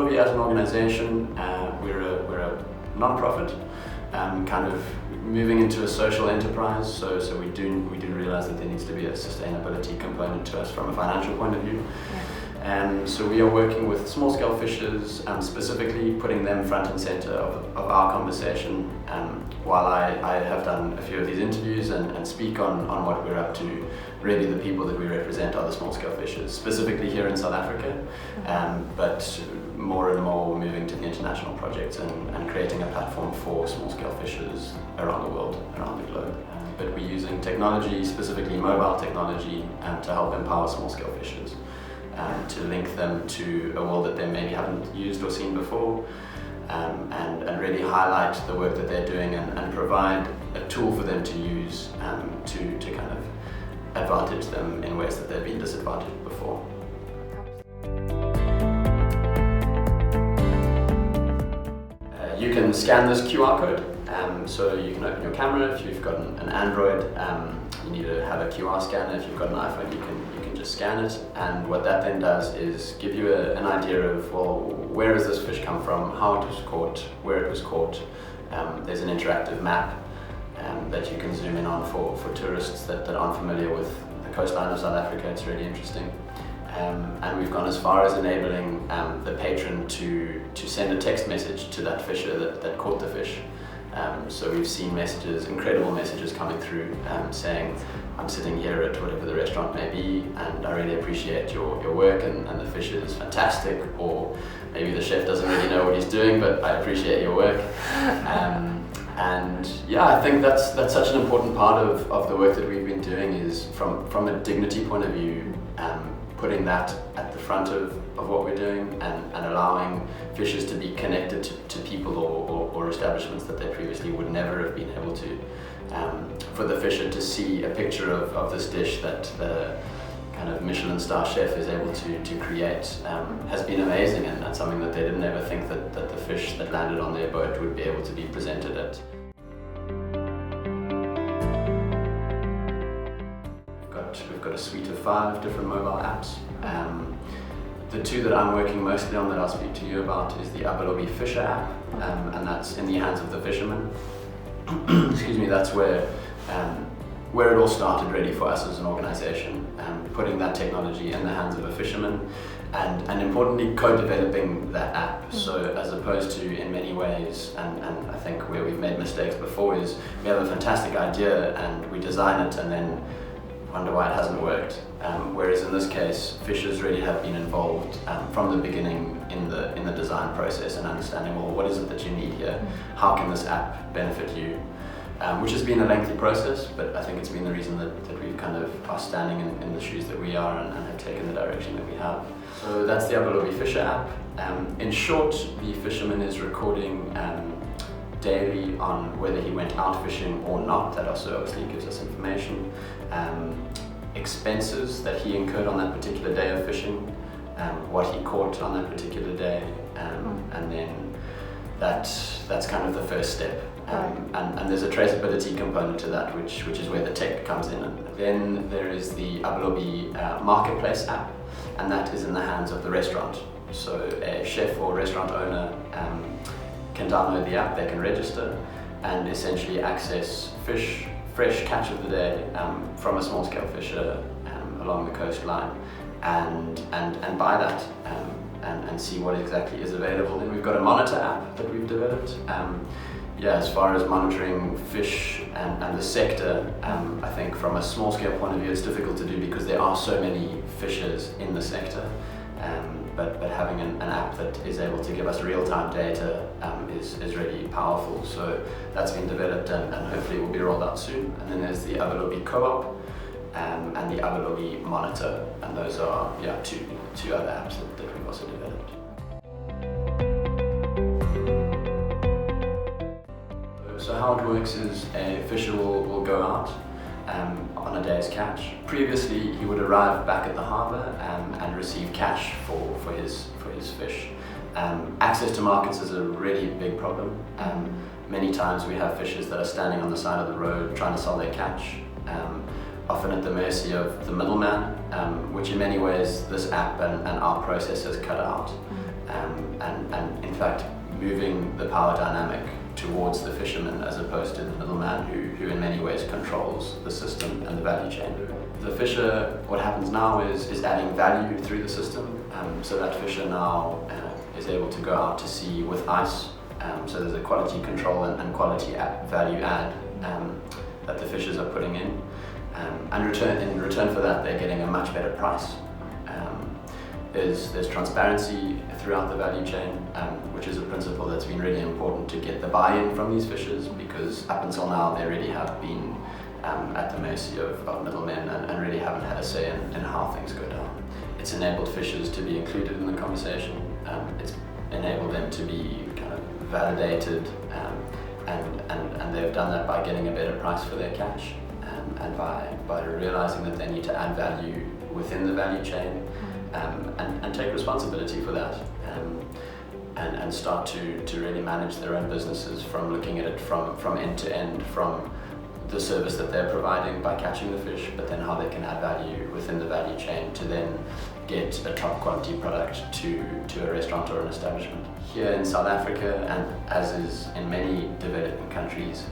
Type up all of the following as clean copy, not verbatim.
Abalobi as an organization, we're a non-profit, kind of moving into a social enterprise. So we do realize that there needs to be a sustainability component to us from a financial point of view. So we are working with small-scale fishers, specifically putting them front and center of our conversation. While I have done a few of these interviews and speak on what we're up to, really the people that we represent are the small-scale fishers, specifically here in South Africa, but more and more moving to the international projects and creating a platform for small-scale fishers around the world, around the globe. But we're using technology, specifically mobile technology, to help empower small-scale fishers. To link them to a world that they maybe haven't used or seen before, and really highlight the work that they're doing and provide a tool for them to use to kind of advantage them in ways that they've been disadvantaged before. You can scan this QR code, so you can open your camera. If you've got an Android, you need to have a QR scanner. If you've got an iPhone, you can just scan it, and what that then does is give you an idea of, well, where has this fish come from, how it was caught, where it was caught. There's an interactive map that you can zoom in on for tourists that aren't familiar with the coastline of South Africa. It's really interesting. And we've gone as far as enabling the patron to send a text message to that fisher that caught the fish. So we've seen messages, incredible messages coming through saying, I'm sitting here at whatever the restaurant may be, and I really appreciate your work, and the fish is fantastic, or maybe the chef doesn't really know what he's doing, but I appreciate your work. And yeah, I think that's such an important part of the work that we've been doing, is from a dignity point of view, putting that at the front of what we're doing, and allowing fishers to be connected to people or establishments that they previously would never have been able to. For the fisher to see a picture of this dish that the kind of Michelin star chef is able to create has been amazing, and that's something that they didn't ever think that the fish that landed on their boat would be able to be presented at. We've got a suite of 5 different mobile apps. The 2 that I'm working mostly on that I'll speak to you about is the Abalobi Fisher app, and that's in the hands of the fishermen. Excuse me, that's where it all started really for us as an organization, putting that technology in the hands of a fisherman, and importantly co-developing that app. So as opposed to, in many ways, and I think where we've made mistakes before, is we have a fantastic idea and we design it and then wonder why it hasn't worked. Whereas in this case, fishers really have been involved from the beginning in the design process, and understanding, well, what is it that you need here? How can this app benefit you? Which has been a lengthy process, but I think it's been the reason that we've kind of are standing in the shoes that we are, and have taken the direction that we have. So that's the Abalobi Fisher app. In short, the fisherman is recording daily on whether he went out fishing or not. That also obviously gives us information. Expenses that he incurred on that particular day of fishing, what he caught on that particular day, and then that's kind of the first step. And there's a traceability component to that, which is where the tech comes in. And then there is the Abalobi Marketplace app, and that is in the hands of the restaurant. So a chef or restaurant owner can download the app, they can register, and essentially access fresh catch of the day from a small-scale fisher along the coastline, and buy that and see what exactly is available. Then we've got a monitor app that we've developed. As far as monitoring fish and the sector, I think from a small-scale point of view it's difficult to do because there are so many fishers in the sector. But having an app that is able to give us real-time data is really powerful. So that's been developed and hopefully will be rolled out soon. And then there's the Abalobi Co-op and the Abalobi Monitor, and those are two other apps that we've also developed. So how it works is a fisher will go out on a day's catch. Previously, he would arrive back at the harbour and receive cash for his fish. Access to markets is a really big problem. Many times we have fishers that are standing on the side of the road trying to sell their catch, often at the mercy of the middleman, which in many ways this app and our process has cut out. and in fact moving the power dynamic towards the fisherman as opposed to the middleman who in many ways controls the system and the value chain. The fisher, what happens now is adding value through the system, so that fisher now is able to go out to sea with ice, so there's a quality control and quality value add that the fishers are putting in, and in return for that they're getting a much better price. There's transparency throughout the value chain, which is a principle that's been really important to get the buy-in from these fishers, because up until now they really have been at the mercy of middlemen and really haven't had a say in how things go down. It's enabled fishers to be included in the conversation, it's enabled them to be kind of validated, and they've done that by getting a better price for their catch, and by realizing that they need to add value within the value chain, and take responsibility for that, and start to really manage their own businesses from looking at it from end to end, from the service that they're providing by catching the fish, but then how they can add value within the value chain to then get a top quality product to a restaurant or an establishment. Here in South Africa, and as is in many developing countries,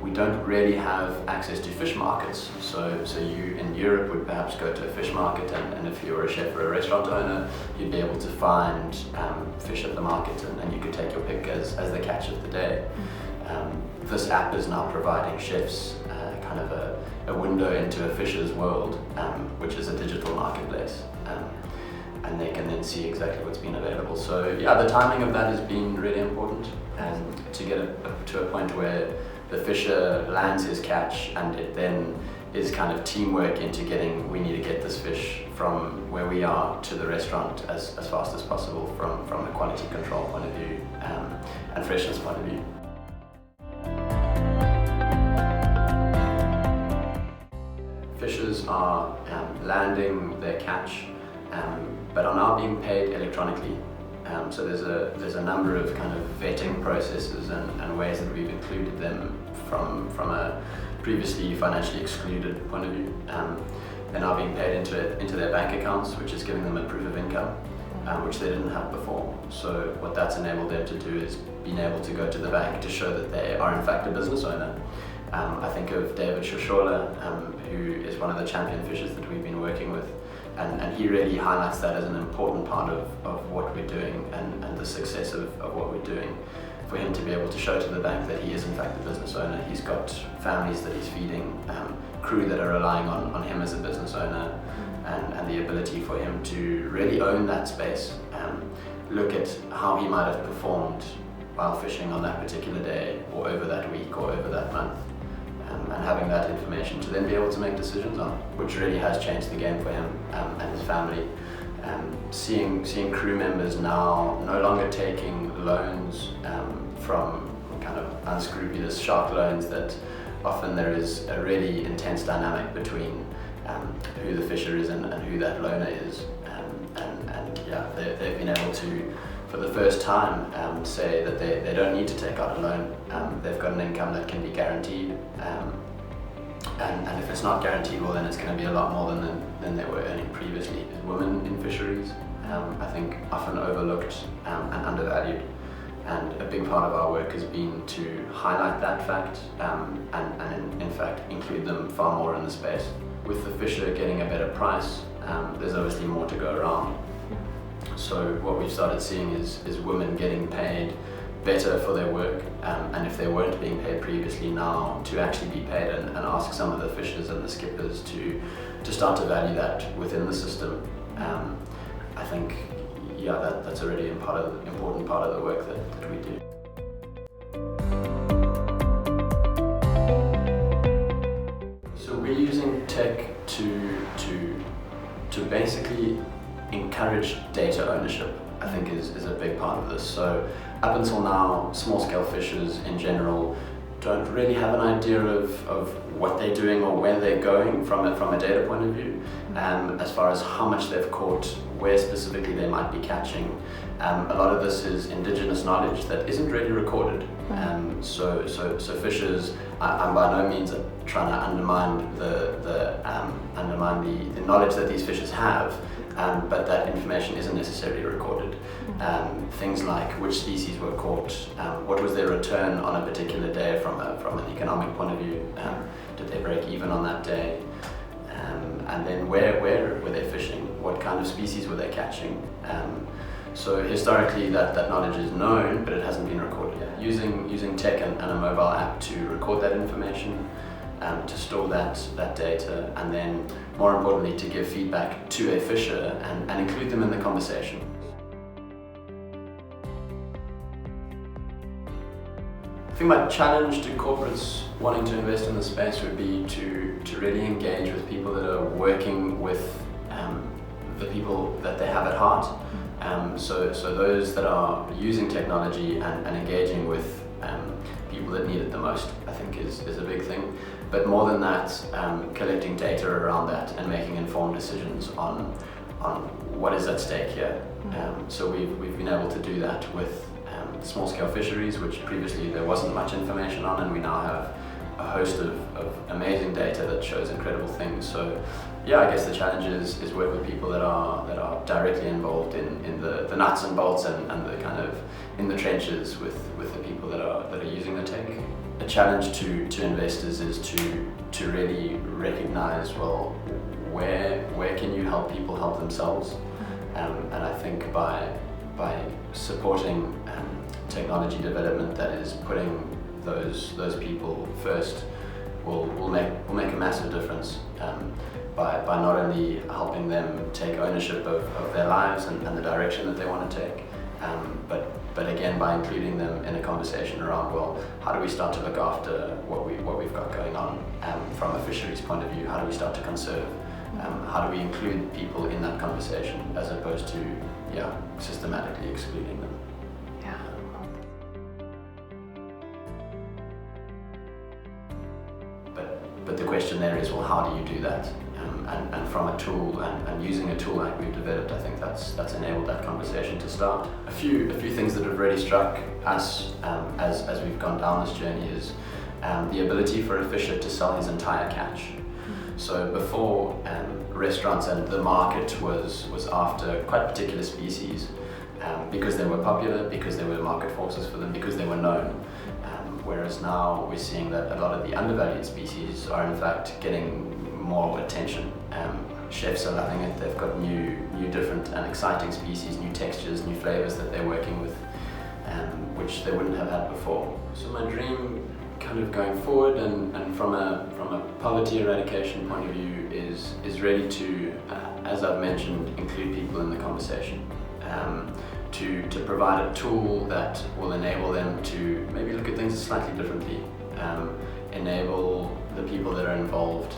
we don't really have access to fish markets. So you in Europe would perhaps go to a fish market, and if you were a chef or a restaurant owner, you'd be able to find fish at the market, and you could take your pick as the catch of the day. This app is now providing chefs kind of a window into a fisher's world, which is a digital marketplace, and they can then see exactly what's been available. So yeah, the timing of that has been really important, to get to a point where the fisher lands his catch, and it then is kind of teamwork into we need to get this fish from where we are to the restaurant as fast as possible from a quality control point of view, and freshness point of view. Fishers are landing their catch, but are now being paid electronically. So there's a number of kind of vetting processes and ways that we've included them from a previously financially excluded point of view. They're now being paid into their bank accounts, which is giving them a proof of income, which they didn't have before. So what that's enabled them to do is being able to go to the bank to show that they are in fact a business owner. I think of David Shoshola, who is one of the champion fishers that we've been working with, and he really highlights that as an important part of what we're doing and the success of what we're doing. For him to be able to show to the bank that he is in fact a business owner, he's got families that he's feeding, crew that are relying on him as a business owner, and the ability for him to really own that space, look at how he might have performed while fishing on that particular day, or over that week, or over that month. And having that information to then be able to make decisions on, which really has changed the game for him and his family. Seeing crew members now no longer taking loans from kind of unscrupulous shark loans, that often there is a really intense dynamic between who the fisher is and who that loaner is. And yeah, they've been able to, for the first time, say that they don't need to take out a loan. They've got an income that can be guaranteed, and if it's not guaranteed, well then it's going to be a lot more than they were earning previously. Women in fisheries, I think, often overlooked and undervalued, and a big part of our work has been to highlight that fact, and in fact include them far more in the space. With the fisher getting a better price, there's obviously more to go around. So what we've started seeing is women getting paid better for their work, and if they weren't being paid previously, now to actually be paid, and ask some of the fishers and the skippers to start to value that within the system. I think, yeah, that's a really important part of the work that we do. So we're using tech to basically encourage data ownership, I think is a big part of this. So up until now, small-scale fishers in general don't really have an idea of what they're doing or where they're going from a data point of view, as far as how much they've caught, where specifically they might be catching. A lot of this is indigenous knowledge that isn't really recorded. So fishers, I'm by no means trying to undermine the knowledge that these fishers have. but that information isn't necessarily recorded. Things like which species were caught, what was their return on a particular day from an economic point of view, did they break even on that day, and then where were they fishing, what kind of species were they catching. So historically that knowledge is known, but it hasn't been recorded yet. Using tech and a mobile app to record that information, to store that data, and then more importantly to give feedback to a fisher and include them in the conversation. I think my challenge to corporates wanting to invest in the space would be to really engage with people that are working with the people that they have at heart. So those that are using technology and engaging with people that need it the most, I think is a big thing. But more than that, collecting data around that and making informed decisions on what is at stake here. So we've been able to do that with small-scale fisheries, which previously there wasn't much information on, and we now have a host of amazing data that shows incredible things. So yeah, I guess the challenge is work with people that are directly involved in the nuts and bolts and the kind of in the trenches with the people that are using the tech. A challenge to investors is to really recognize, well, where can you help people help themselves, and I think by supporting technology development that is putting those people first will make a massive difference, by not only helping them take ownership of their lives and the direction that they want to take, but again by including them in a conversation around, well, how do we start to look after what we've got going on from a fisheries point of view? How do we start to conserve? How do we include people in that conversation as opposed to systematically excluding them? But the question there is, well, how do you do that? And from a tool and using a tool like we've developed, I think that's enabled that conversation to start. A few things that have really struck us as we've gone down this journey is the ability for a fisher to sell his entire catch. So before, restaurants and the market was after quite particular species because they were popular, because there were market forces for them, because they were known. Whereas now we're seeing that a lot of the undervalued species are in fact getting more attention. Chefs are loving it. They've got new different and exciting species, new textures, new flavors that they're working with, which they wouldn't have had before. So my dream kind of going forward and from a poverty eradication point of view is really to, as I've mentioned, include people in the conversation. To provide a tool that will enable them to maybe look at things slightly differently, enable the people that are involved,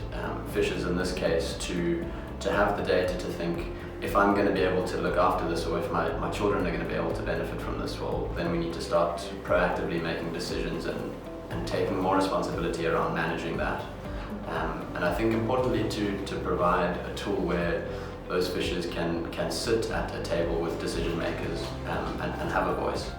fishers in this case, to have the data to think, if I'm going to be able to look after this, or if my children are going to be able to benefit from this, well, then we need to start proactively making decisions and taking more responsibility around managing that. And I think importantly to provide a tool where those fishers can sit at a table with decision makers and have a voice.